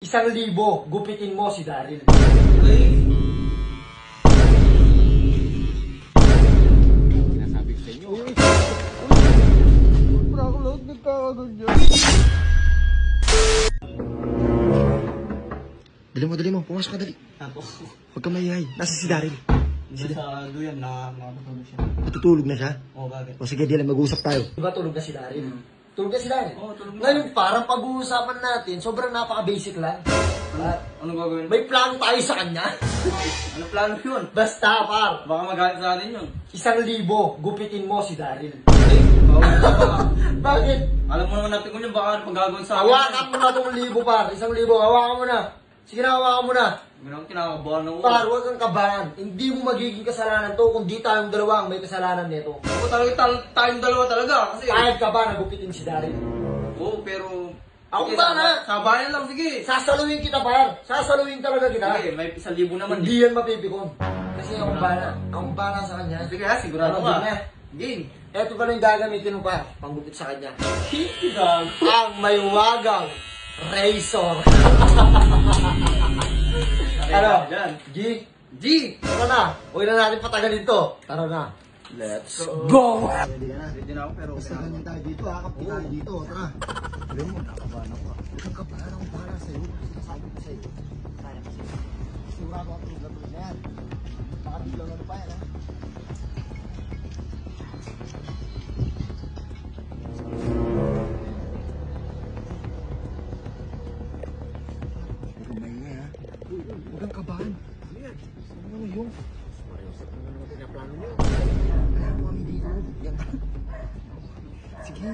1,000, gupitin mo si Daryl. Sinasabi ko sa inyo. Wala ko lahat nagkakagod dyan. Dali mo. Pumasok ka, dali. Tapos, Huwag ka maingay. Nasa si Daryl. sa duyan na makatutulog siya. Natutulog na siya. Oo, bakit? O sige, Dylan, mag-uusap tayo. Diba tulog na si Daryl? Tulog na si Daryl? Oo, tulog na. Ngayon, parang pag-uusapan natin, sobrang napaka-basic lang. Ano gagawin? May plano tayo sa kanya. Ano plano yun? Basta, par. Baka magalit sa atin yun. 1,000, gupitin mo si Daryl. Bakit? Alam mo naman natin kung yun, baka pagagawin sa akin. Hawakan mo na itong 1,000, par. 1,000, hawakan mo na. Sige na, hawakan mo na. Ganun, kinakabahan ako. Par, huwag kang kabahan. Hindi mo magiging kasalanan to kung di tayong dalawa ang may kasalanan nito. Ako talaga, tayong dalawa talaga. Kasi, Kahit ka ba na gupitin si Daryl? oo, pero... Ako sige, ba na? Sabayan lang, sige. Sasaluhin kita, par. Sasaluhin talaga kita. Sige, may 1,000 naman. Hindi yan mapipikon. Kasi akong bala. Akong bala sa kanya. Sige ha, sigurado Ano, ka. game na? Game. Eto pala yung gagamitin mo pa. Panggupit sa kanya. Gago. Ang may wagang razor. Ano? Yan. G? G. Tara na. Huwag na natin patagalin to. Tara na. Let's go! Ready ka na? Ready na ako, pero... Basta ganyan tayo dito, hakapin tayo dito. Tara. Alam mo, nakabahan ako. Huwag kang kabahan, akong bahala sa'yo. Sinasabi ko sa'yo. Kaya kasi. Sigurado ako tulad na yan. Baka biglang ano pa yan, ha? Huwag kang maingay, ha? Huwag kang kabahan. Ano yung? Pinaplano niyo. Kaya mo kami dito. Yan. Sige.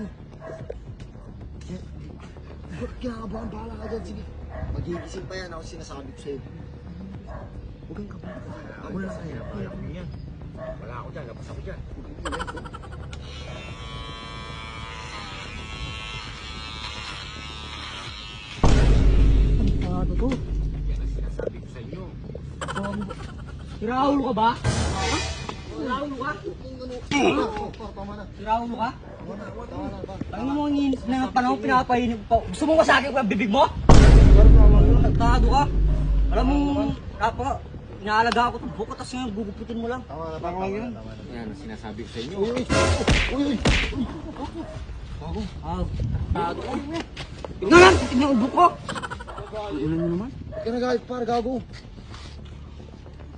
Yan. Huwag kinakabahan, bahala ka dyan. Sige. Magigising pa yan ako sinasabi ko sa'yo. Huwag kang kabahan. Ako na lang kaya. Kaya ko yan. Wala ako dyan. Labas ako dyan. Ano to? Yan ang sinasabi ko sa inyo. Siraulo ka ba? Siraulo ka? Tama na. Siraulo ka? Tama na. Ano mo ang inis na panahon pinapainip pa? Gusto mo ba sa akin yung bibig mo? Nagtado ka? Alam mo, inaalaga ako itong buko, tapos ngayon gugupitin mo lang. Tama na. Yan ang sinasabi ko sa inyo. Uy. Nagtado ka. Tignan lang, tignan ang buko. Ulan nyo naman. Kaya nagalit par, gago.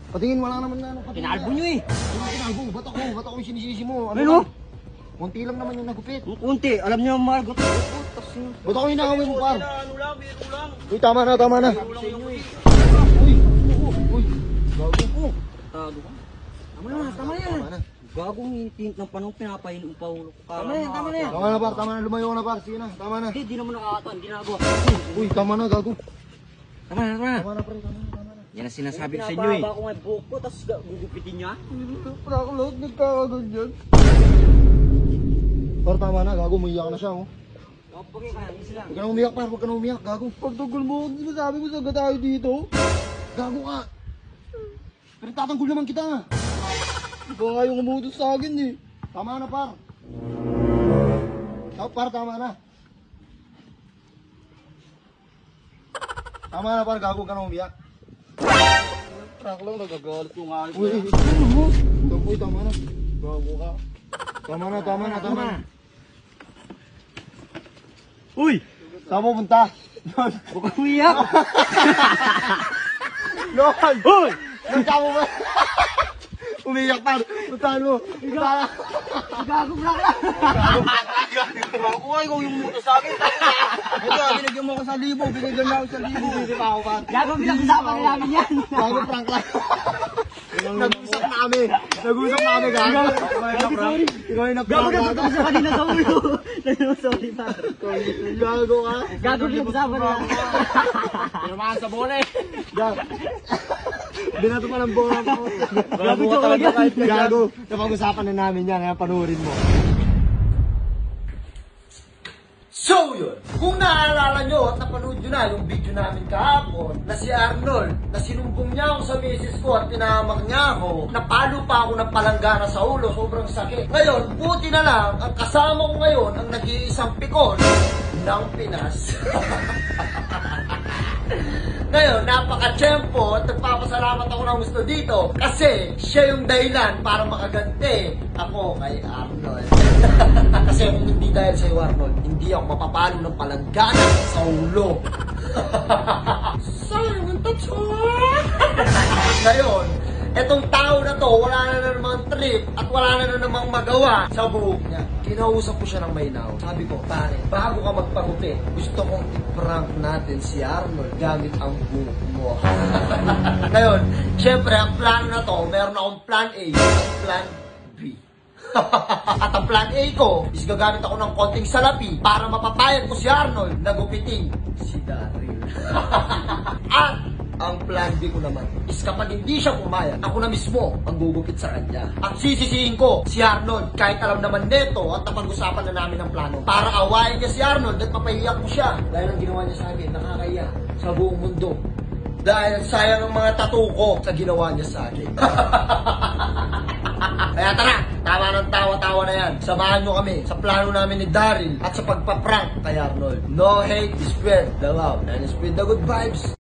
Patingin, wala naman na ano. Pinalbo nyo eh. Kinalbo, ba't ako yung sinisisi mo? Ano? Munti lang naman yung nagupit. Ang kunti, alam nyo mahal ko ito. Tapos yun. Ba't ako yung nakawin mo par? Ano lang, biro lang. Uy, tama na. Biro lang yung Uy. Gago. Nagtado ka. Tama na, tama na yan. Tama na. Gagong itinit ng panahon pinapainip pa ulo ko. Tama na yan, tama na yan. Tama na par, tama na. Lumayo na par. Sige na, tama na. Hindi, di naman nakakataon, ginagawa. Uy, tama na, gago. Tama na, tama na. Tama na pre, tama na. Yan ang sinasabi ko sa inyo eh. Pinapahaba ko nga yung buhok ko, tapos gugupitin niya. Wala ko lahat nagkakagod dyan. Par, tama na, gago. Umiyak na siya, oh. Kapagay ka, isa lang. Huwag ka na umiyak par, huwag ka na umiyak, gago. Pagtugol mo, sinasabi mo sa tayo dito. Gago ka. Pero tatanggol naman kita. Iba nga yung umutos sa akin eh. Tama na par. Par, tama na. Tama na par, gago ka na umiyak. Prank lang, nagagalit yung nga. Uy, tama na. Gago ka. Tama na. Uy! Saan mo punta? Huwag kang umiyak! Lord! Uy! Saan mo ba? Umiyak par. Puntahan mo. Gago bra ka! Ako nga, ikaw yung umutos sa akin. Ito, binigyan mo ako 1,000. Binigyan na ako 1,000. Hindi pa ako par. Gago, pinag-usapan na namin yan! Gago prank lang. Nag-usap na kami. Gago. Sorry! Ikaw yung Gago, nag-prank. nagpapag sa kanina sa ulo! Sorry pa! Gago ka. Gago, pinag-usapan na namin! Pinamahan sa bola eh. Gago. Binato pa ng bola ko. Gago, joke lang yan! Gago. Napag-usapan na namin yan. Kaya panurin mo. So yun, kung naaalala nyo at napanood nyo na yung video namin kahapon na si Arnold, na sinumbong niya ako sa misis ko at tinahamak niya ako, napalo pa ako ng palanggana sa ulo, sobrang sakit. Ngayon, buti na lang, ang kasama ko ngayon ang nag-iisang pikon ng Pinas. Ngayon, napaka-tiyempo at nagpapasalamat ako ng gusto dito kasi siya yung dahilan para makaganti ako kay Arnold. Kasi kung hindi dahil sa'yo, Arnold, hindi ako mapapalo ng palanggana sa ulo. Sayang ang tatso! Ngayon, etong tao na to, wala na namang trip at wala na namang magawa sa buhok niya. Kinausap ko siya ng maynaw. Sabi ko, pare, bago ka magpagupi, gusto kong i-prank natin si Arnold gamit ang buhok mo. Ngayon, syempre, ang plano na to, meron akong plan A at plan B. At ang plan A ko is gagamit ako ng konting salapi para mapapayag ko si Arnold na gupitin si Daryl. At ang plan B ko naman is kapag hindi siya pumayag, ako na mismo ang gugupit sa kanya. At sisisihin ko si Arnold kahit alam naman neto at napag-usapan na namin ang plano. Para awayin niya si Arnold at mapahiyak ko siya. Dahil ang ginawa niya sa akin, nakakaya sa buong mundo. Dahil sayang ang mga tattoo ko sa ginawa niya sa akin. Kaya tara, tama ng tawa-tawa na yan. Samahan nyo kami sa plano namin ni Daryl at sa pagpaprank kay Arnold. No hate, spread the love and spread the good vibes.